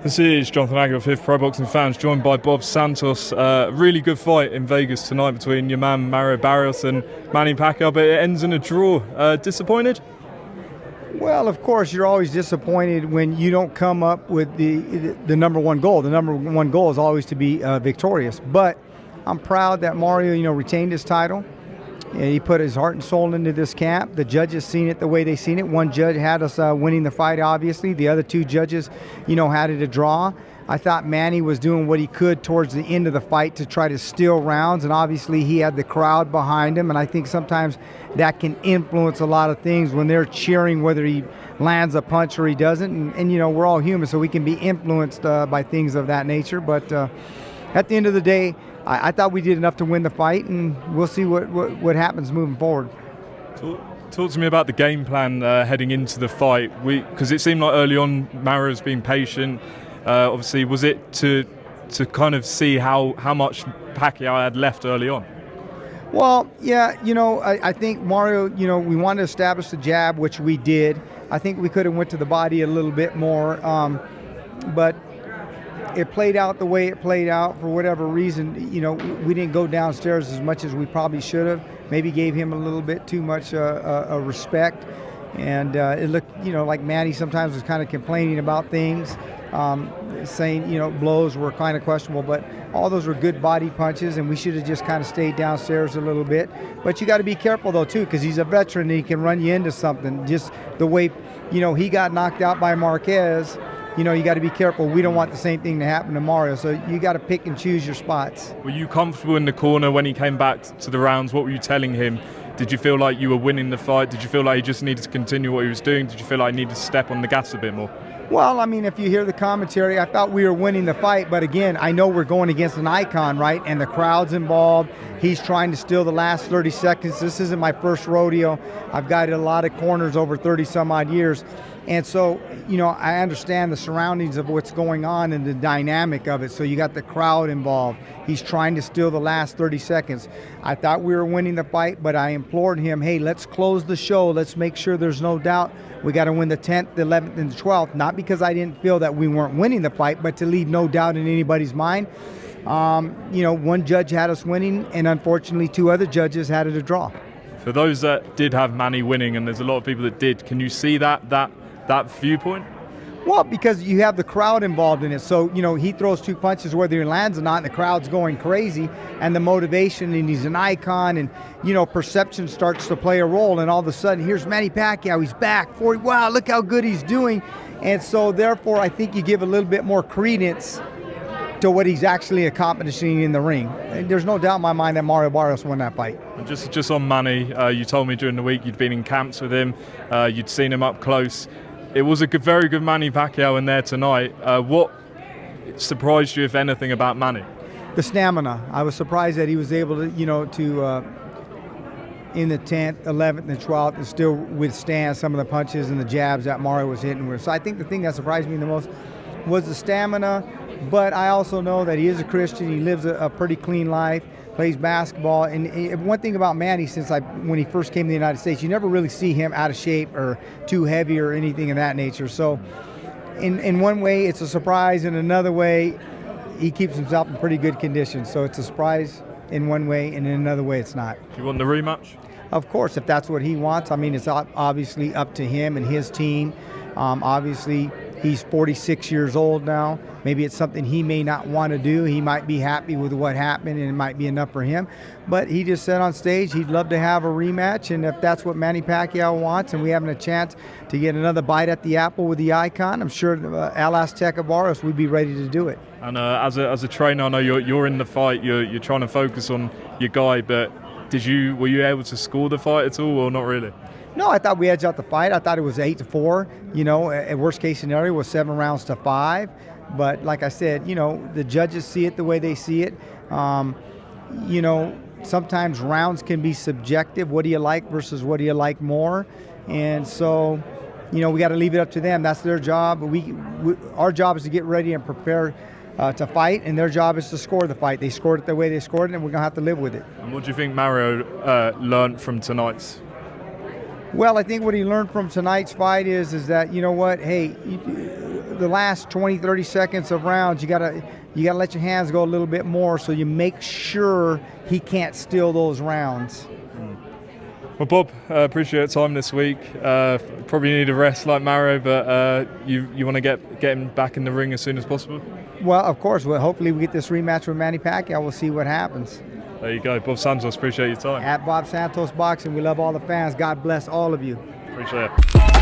This is Jonathan Agger of Fifth Pro Boxing Fans, joined by Bob Santos. Really good fight in Vegas tonight between your man Mario Barrios and Manny Pacquiao, but it ends in a draw. Disappointed? Well, of course, you're always disappointed when you don't come up with the number one goal. The number one goal is always to be victorious. But I'm proud that Mario, retained his title. And he put his heart and soul into this camp. The judges seen it the way they seen it. One judge had us winning the fight, obviously. The other two judges, had it a draw. I thought Manny was doing what he could towards the end of the fight to try to steal rounds, and obviously he had the crowd behind him, and I think sometimes that can influence a lot of things when they're cheering whether he lands a punch or he doesn't, and we're all human, so we can be influenced by things of that nature, but at the end of the day, I thought we did enough to win the fight, and we'll see what happens moving forward. Talk to me about the game plan heading into the fight, because it seemed like early on Mario's been patient. Obviously, was it to kind of see how much Pacquiao had left early on? Well, yeah, I think Mario, we wanted to establish the jab, which we did. I think we could have went to the body a little bit more, but it played out the way it played out for whatever reason. We didn't go downstairs as much as we probably should have. Maybe gave him a little bit too much respect. And it looked, like Manny sometimes was kind of complaining about things, saying, blows were kind of questionable. But all those were good body punches, and we should have just kind of stayed downstairs a little bit. But you got to be careful, though, too, because he's a veteran and he can run you into something. Just the way, he got knocked out by Marquez. You got to be careful. We don't want the same thing to happen to Mario, so you got to pick and choose your spots. Were you comfortable in the corner when he came back to the rounds? What were you telling him? Did you feel like you were winning the fight? Did you feel like he just needed to continue what he was doing? Did you feel like he needed to step on the gas a bit more? Well, if you hear the commentary, I thought we were winning the fight, but again, I know we're going against an icon, right? And the crowd's involved. He's trying to steal the last 30 seconds. This isn't my first rodeo. I've guided a lot of corners over 30 some odd years. And so, I understand the surroundings of what's going on and the dynamic of it. So you got the crowd involved. He's trying to steal the last 30 seconds. I thought we were winning the fight, but I implored him, hey, let's close the show. Let's make sure there's no doubt. We got to win the 10th, the 11th, and the 12th. Not because I didn't feel that we weren't winning the fight, but to leave no doubt in anybody's mind. One judge had us winning, and unfortunately, two other judges had it a draw. For those that did have Manny winning, and there's a lot of people that did, can you see that viewpoint? Well, because you have the crowd involved in it. So, he throws two punches whether he lands or not, and the crowd's going crazy, and the motivation, and he's an icon, and, perception starts to play a role, and all of a sudden, here's Manny Pacquiao, he's back, wow, look how good he's doing. And so, therefore, I think you give a little bit more credence to what he's actually accomplishing in the ring. And there's no doubt in my mind that Mario Barrios won that fight. And just on Manny, you told me during the week you'd been in camps with him, you'd seen him up close. It was a very good Manny Pacquiao in there tonight. What surprised you, if anything, about Manny? The stamina. I was surprised that he was able to, in the 10th, 11th, and 12th, and still withstand some of the punches and the jabs that Mario was hitting with. So I think the thing that surprised me the most was the stamina, but I also know that he is a Christian. He lives a pretty clean life, plays basketball. And one thing about Manny, when he first came to the United States, you never really see him out of shape or too heavy or anything of that nature. So in one way, it's a surprise. In another way, he keeps himself in pretty good condition. So it's a surprise in one way, and in another way, it's not. Do you want the rematch? Of course, if that's what he wants. It's obviously up to him and his team. Obviously, he's 46 years old now. Maybe it's something he may not want to do. He might be happy with what happened, and it might be enough for him. But he just said on stage he'd love to have a rematch, and if that's what Manny Pacquiao wants, and we having a chance to get another bite at the apple with the icon, I'm sure Al Azteca Barrios would be ready to do it. And as a trainer, I know you're in the fight. You're trying to focus on your guy, but were you able to score the fight at all, or not really? No, I thought we edged out the fight. I thought it was 8-4. At worst case scenario was 7 rounds to 5. But like I said, the judges see it the way they see it. Sometimes rounds can be subjective. What do you like versus what do you like more? And so, we got to leave it up to them. That's their job. Our job is to get ready and prepare to fight, and their job is to score the fight. They scored it the way they scored it, and we're going to have to live with it. And what do you think Mario learned from tonight's? Well, I think what he learned from tonight's fight is that, hey, the last 20, 30 seconds of rounds, you gotta let your hands go a little bit more, so you make sure he can't steal those rounds. Well, Bob, appreciate your time this week. Probably need a rest like Mario, but you want to get him back in the ring as soon as possible? Well, of course. Well, hopefully we get this rematch with Manny Pacquiao. We'll see what happens. There you go. Bob Santos, appreciate your time. At Bob Santos Boxing, we love all the fans. God bless all of you. Appreciate it.